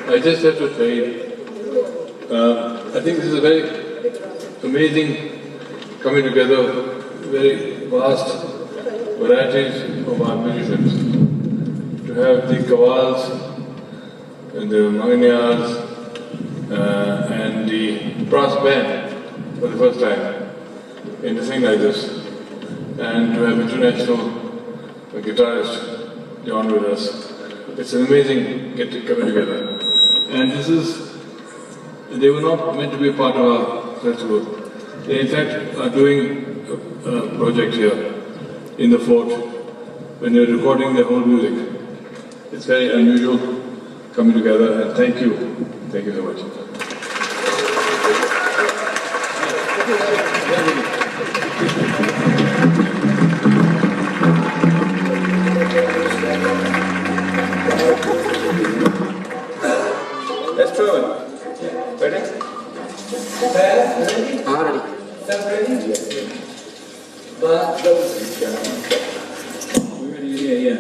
I just have to say, I think this is a very amazing coming together of very vast varieties of our musicians. To have the Kawals and the Manganyas and the brass band for the first time in the thing like this, and to have international guitarist John with us. It's an amazing coming together. And they were not meant to be a part of our festival. They in fact are doing a project here in the fort when they're recording their whole music. It's very unusual coming together, and thank you so much. Let's try it. Ready? Ready? We're ready, yeah.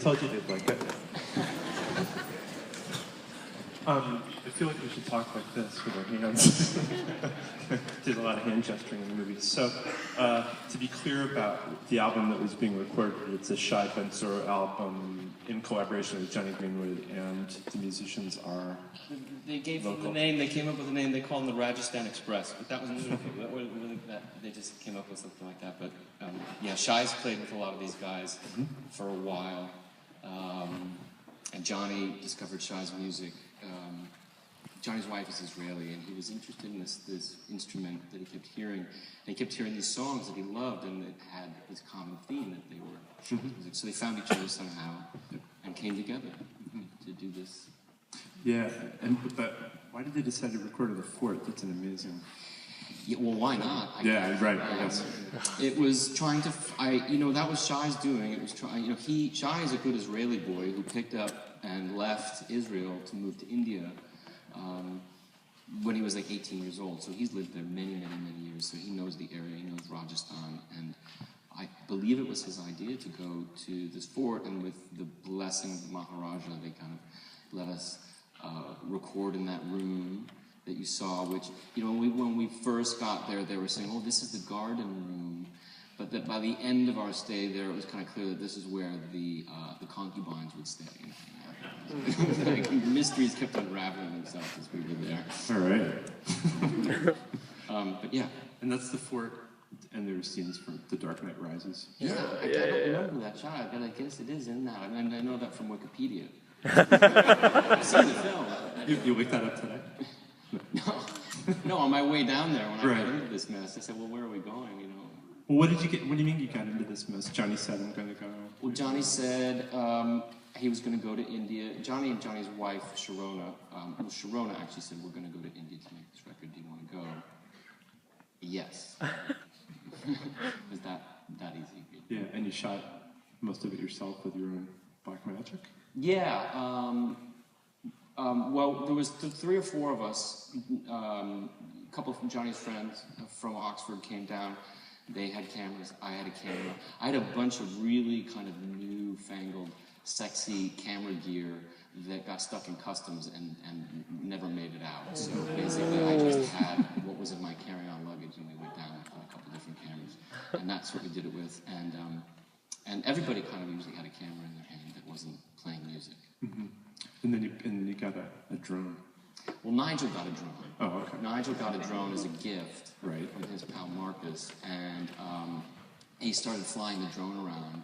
told you they'd like it. I feel like we should talk like this with our hands. Did a lot of hand gesturing in the movie. So, to be clear about the album that was being recorded, it's a Shye Ben Tzur album in collaboration with Jonny Greenwood, and the musicians are They gave local. them the name, they came up with a name, they called them the Rajasthan Express, but that was new. They just came up with something like that. But yeah, Shye's played with a lot of these guys for a while. And Jonny discovered Shye's music. Johnny's wife is Israeli, and he was interested in this instrument that he kept hearing. And he kept hearing these songs that he loved, and it had this common theme that they were Shye's music. So they found each other somehow and came together to do this. Yeah, but why did they decide to record at the fort? That's an amazing. Yeah, well, why not? I guess. Right. I guess. It was trying to. That was Shye's doing. It was trying. Shye is a good Israeli boy who picked up and left Israel to move to India when he was like 18 years old. So he's lived there many, many, many years. So he knows the area. He knows Rajasthan, and I believe it was his idea to go to this fort, and with the blessing of the Maharaja, they kind of let us record in that room that you saw, which, when we first got there, they were saying, oh, this is the garden room. But that by the end of our stay there, it was kind of clear that this is where the concubines would stay. Like, mysteries kept unraveling themselves as we were there. All right. But yeah. And that's the fort, and there were scenes from The Dark Knight Rises. I don't remember that shot, but I guess it is in that. I mean, I know that from Wikipedia. I've seen the film. You looked that up today? No, on my way down there when I got into this mess, I said, well, where are we going, Well, what do you mean you got into this mess? Johnny said, I'm going to go. Well, Johnny said he was going to go to India. Johnny and Johnny's wife, Sharona, Sharona actually said, we're going to go to India to make this record. Do you want to go? Yes. Was that easy? Yeah, and you shot most of it yourself with your own black magic? Yeah. Well, there was three or four of us. A couple from Johnny's friends from Oxford came down. They had cameras. I had a camera. I had a bunch of really kind of newfangled, sexy camera gear that got stuck in customs and never made it out. So basically, I just had what was in my carry-on luggage, and we went down with a couple different cameras, and that's what we did it with. And everybody kind of usually had a camera in their hand that wasn't playing music. And then you got a drone. Well, Nigel got a drone. Oh, okay. Nigel got a drone as a gift Right. from his pal Marcus, and he started flying the drone around.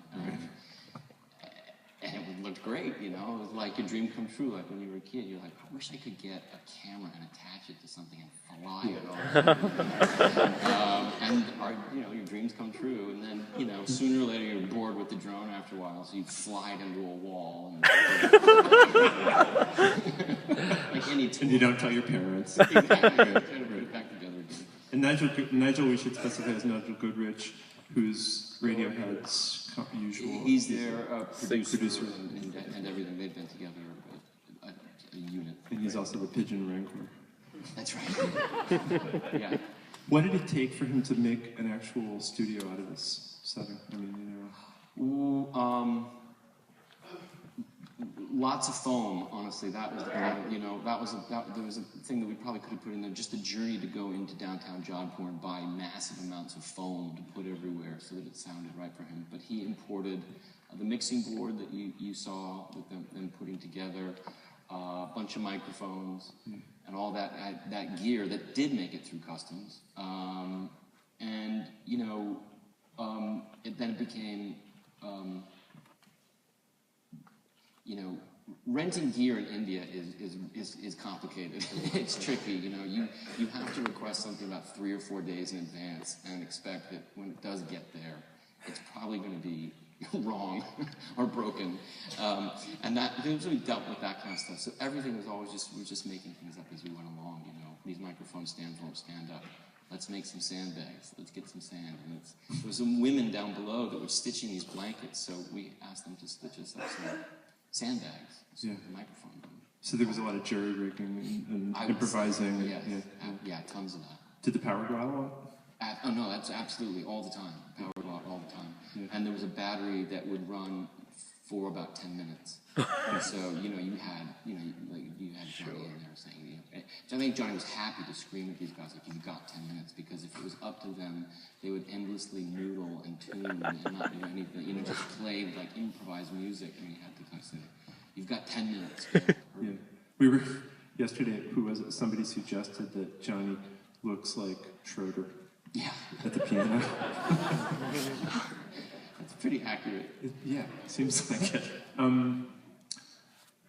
And it looked great, It was like your dream come true. Like when you were a kid, you're like, I wish I could get a camera and attach it to something and fly it all. And your dreams come true. And then, sooner or later you're bored with the drone after a while, so you fly it into a wall. Like any tool. And you don't tell your parents. Exactly. Try to put it back together again. And Nigel, we should specify, is Nigel Goodrich, who's Radiohead's usual. He's their producer and everything. They've been together, a unit. And he's also the pigeon wrangler. That's right. Yeah. What did it take for him to make an actual studio out of this setting? I mean, Lots of foam, honestly. That was, there was a thing that we probably could have put in there, just a journey to go into downtown Jodhpur and buy massive amounts of foam to put everywhere so that it sounded right for him. But he imported the mixing board that you saw with them putting together, a bunch of microphones, and all that gear that did make it through customs. Then it became... renting gear in India is complicated. It's tricky. You have to request something about 3 or 4 days in advance and expect that when it does get there, it's probably going to be wrong or broken. And we dealt with that kind of stuff. So everything was always we were just making things up as we went along. These microphone stands won't stand up. Let's make some sandbags. Let's get some sand. And there was some women down below that were stitching these blankets, so we asked them to stitch us up some sandbags. So the microphone. so there was a lot of jury rigging and improvising. Yeah, tons of that. Did the power go out a lot? Oh no, that's absolutely all the time. Power go out all the time. Yeah. And there was a battery that would run for about 10 minutes. And so, you had Johnny in there saying, I think Johnny was happy to scream at these guys like, you've got 10 minutes, because if it was up to them, they would endlessly noodle and tune and not do anything, just play like improvised music, and he had to kind of say, you've got 10 minutes. Yeah. We were, yesterday, who was it? Somebody suggested that Johnny looks like Schroeder. Yeah. At the piano. That's pretty accurate. Yeah, seems like it.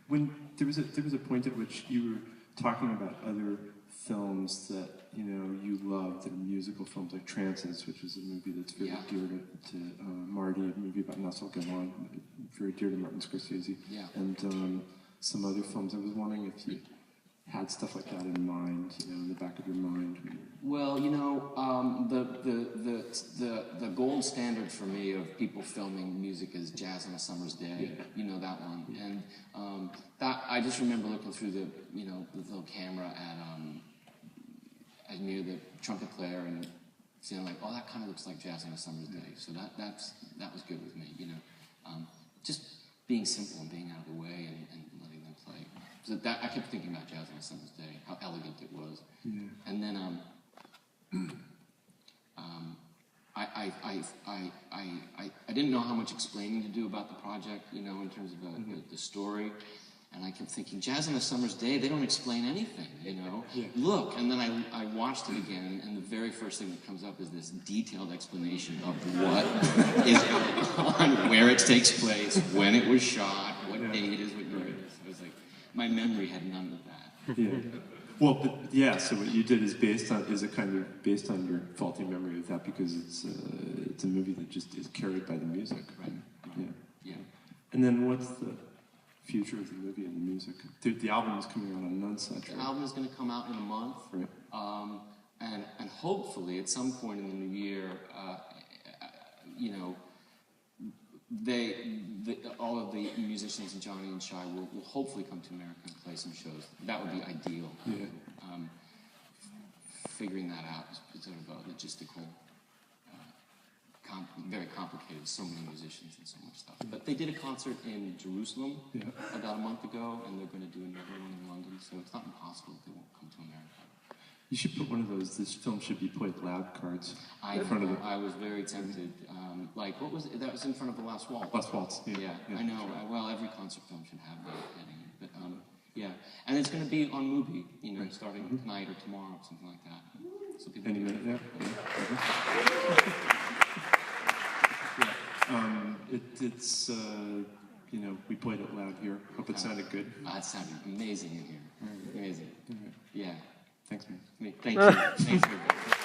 When there was a point at which you were talking about other films that you love that are musical films, like Trances, which is a movie that's very dear to Marty, a movie about Nassau Gawon, very dear to Martin Scorsese, and some other films. I was wondering if you had stuff like that in mind, in the back of your mind. Well, the gold standard for me of people filming music is Jazz on a Summer's Day. Yeah. That one. Yeah. And that I just remember looking through the little camera at near the trumpet player and seeing like, oh, that kind of looks like Jazz on a Summer's Day. So that was good with me. Just being simple and being out of the way and letting them play. So that I kept thinking about Jazz on a Summer's Day, how elegant it was. Yeah. And then I didn't know how much explaining to do about the project, in terms of the story. And I kept thinking, Jazz on a Summer's Day, they don't explain anything, Yeah. Look, and then I watched it again, and the very first thing that comes up is this detailed explanation of what is going on, where it takes place, when it was shot, what day it is, what year it is. I was like, my memory had none of that. Yeah. Well, so what you did is based on your faulty memory of that, because it's a movie that just is carried by the music. Right. Yeah. And then what's the future of the movie and the music? The album is coming out on Nonsuch. The album is going to come out in a month. Right. And hopefully at some point in the new year, all of the musicians and Johnny and Shye will hopefully come to America and play some shows. That would be ideal. Yeah. Figuring that out is sort of a logistical, very complicated. So many musicians and so much stuff. But they did a concert in Jerusalem about a month ago, and they're going to do another one in London. So it's not impossible that they won't come to America. You should put one of those, this film should be played loud cards in front of it. I was very tempted. What was it? That was in front of the Last Waltz. Last Waltz, Yeah, I know. Well, every concert film should have that heading. But, and it's going to be on Mubi, starting tonight or tomorrow, something like that. So people Any minute, yeah. It's we played it loud here. Hope it sounded good. It sounded amazing in here. Amazing. All right. Yeah. Thanks, man. Thank you. Thanks, everybody.